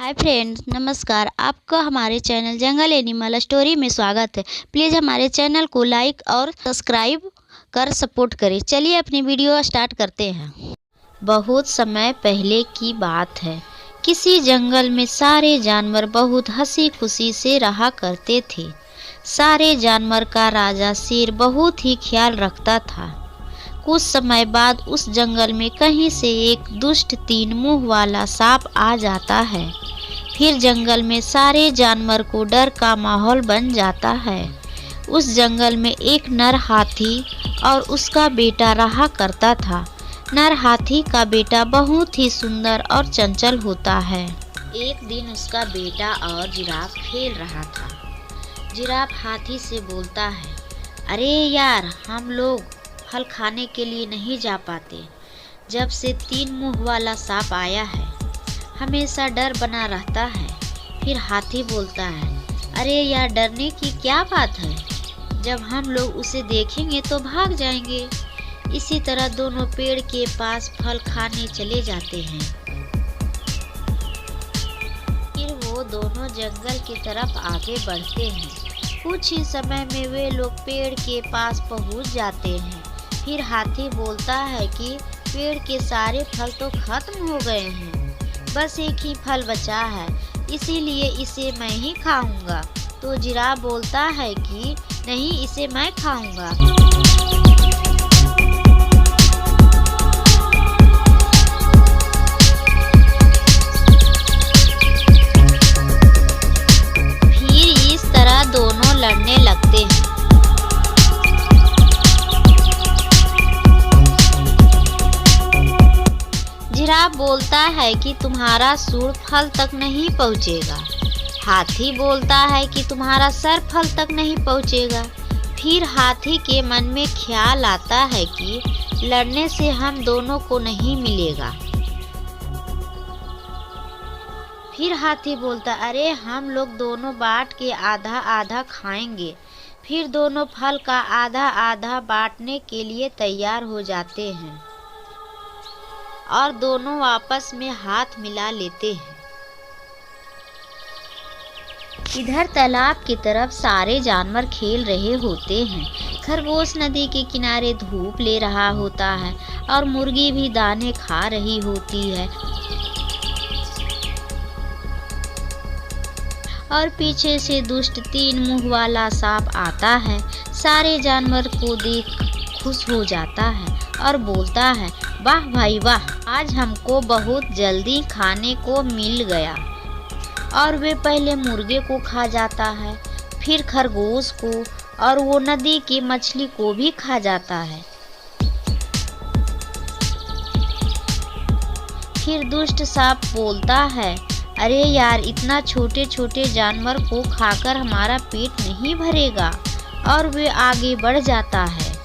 Hi friends, नमस्कार। आपका हमारे चैनल जंगल एनिमल स्टोरी में स्वागत है। प्लीज़ हमारे चैनल को लाइक और सब्सक्राइब कर सपोर्ट करें। चलिए अपनी वीडियो स्टार्ट करते हैं। बहुत समय पहले की बात है। किसी जंगल में सारे जानवर बहुत हंसी खुशी से रहा करते थे। सारे जानवर का राजा शेर बहुत ही ख्याल रखता था। कुछ समय बाद उस जंगल में कहीं से एक दुष्ट तीन मुंह वाला सांप आ जाता है। फिर जंगल में सारे जानवर को डर का माहौल बन जाता है। उस जंगल में एक नर हाथी और उसका बेटा रहा करता था। नर हाथी का बेटा बहुत ही सुंदर और चंचल होता है। एक दिन उसका बेटा और जिराफ खेल रहा था। जिराफ हाथी से बोलता है, अरे यार, हम लोग फल खाने के लिए नहीं जा पाते। जब से तीन मुंह वाला सांप आया है, हमेशा डर बना रहता है। फिर हाथी बोलता है, अरे यार, डरने की क्या बात है। जब हम लोग उसे देखेंगे तो भाग जाएंगे। इसी तरह दोनों पेड़ के पास फल खाने चले जाते हैं। फिर वो दोनों जंगल की तरफ आगे बढ़ते हैं। कुछ ही समय में वे लोग पेड़ के पास पहुंच जाते हैं। फिर हाथी बोलता है कि पेड़ के सारे फल तो खत्म हो गए हैं, बस एक ही फल बचा है, इसीलिए इसे मैं ही खाऊंगा। तो जिराफ बोलता है कि नहीं, इसे मैं खाऊंगा। फिर इस तरह दोनों लड़ने लगते हैं। जिराफ बोलता है कि तुम्हारा सूंड फल तक नहीं पहुँचेगा। हाथी बोलता है कि तुम्हारा सर फल तक नहीं पहुँचेगा। फिर हाथी के मन में ख्याल आता है कि लड़ने से हम दोनों को नहीं मिलेगा। फिर हाथी बोलता, अरे हम लोग दोनों बांट के आधा आधा खाएंगे। फिर दोनों फल का आधा आधा बांटने के लिए तैयार हो जाते हैं और दोनों आपस में हाथ मिला लेते हैं। इधर तालाब की तरफ सारे जानवर खेल रहे होते हैं। खरगोश नदी के किनारे धूप ले रहा होता है और मुर्गी भी दाने खा रही होती है। और पीछे से दुष्ट तीन मुंह वाला सांप आता है। सारे जानवर को देख खुश हो जाता है और बोलता है, वाह भाई वाह, आज हमको बहुत जल्दी खाने को मिल गया। और वे पहले मुर्गे को खा जाता है, फिर खरगोश को, और वो नदी की मछली को भी खा जाता है। फिर दुष्ट सांप बोलता है, अरे यार, इतना छोटे छोटे जानवर को खाकर हमारा पेट नहीं भरेगा। और वे आगे बढ़ जाता है।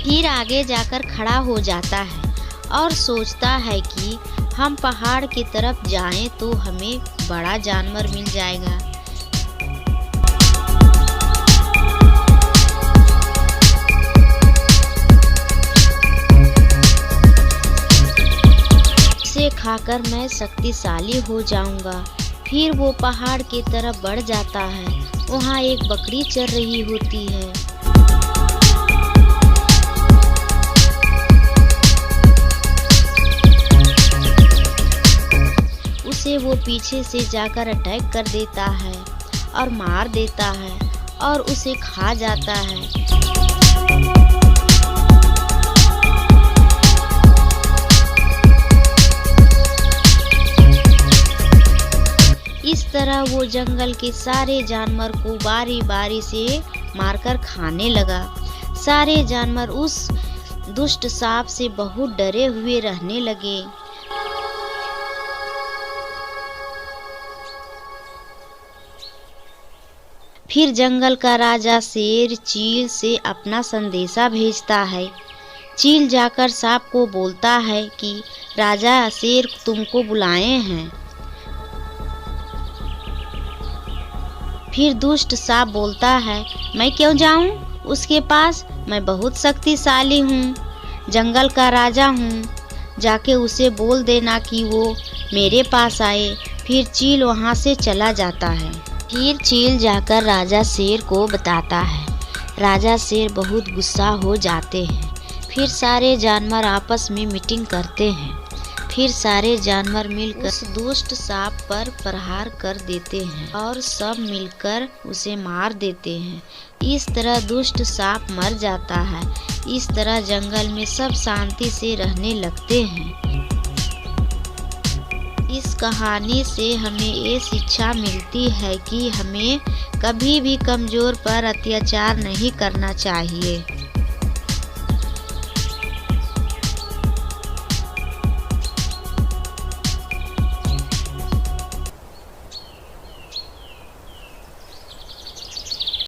फिर आगे जाकर खड़ा हो जाता है और सोचता है कि हम पहाड़ की तरफ जाएं तो हमें बड़ा जानवर मिल जाएगा। इसे खाकर मैं शक्तिशाली हो जाऊंगा। फिर वो पहाड़ की तरफ बढ़ जाता है। वहाँ एक बकरी चर रही होती है। उसे वो पीछे से जाकर अटैक कर देता है और मार देता है और उसे खा जाता है। इस तरह वो जंगल के सारे जानवर को बारी बारी से मारकर खाने लगा। सारे जानवर उस दुष्ट सांप से बहुत डरे हुए रहने लगे। फिर जंगल का राजा शेर चील से अपना संदेशा भेजता है। चील जाकर सांप को बोलता है कि राजा शेर तुमको बुलाए हैं। फिर दुष्ट सांप बोलता है, मैं क्यों जाऊं उसके पास, मैं बहुत शक्तिशाली हूँ, जंगल का राजा हूँ। जाके उसे बोल देना कि वो मेरे पास आए। फिर चील वहाँ से चला जाता है। फिर चील जाकर राजा शेर को बताता है। राजा शेर बहुत गुस्सा हो जाते हैं। फिर सारे जानवर आपस में मीटिंग करते हैं। फिर सारे जानवर मिलकर उस दुष्ट सांप पर प्रहार कर देते हैं और सब मिलकर उसे मार देते हैं। इस तरह दुष्ट सांप मर जाता है। इस तरह जंगल में सब शांति से रहने लगते हैं। इस कहानी से हमें ये शिक्षा मिलती है कि हमें कभी भी कमज़ोर पर अत्याचार नहीं करना चाहिए।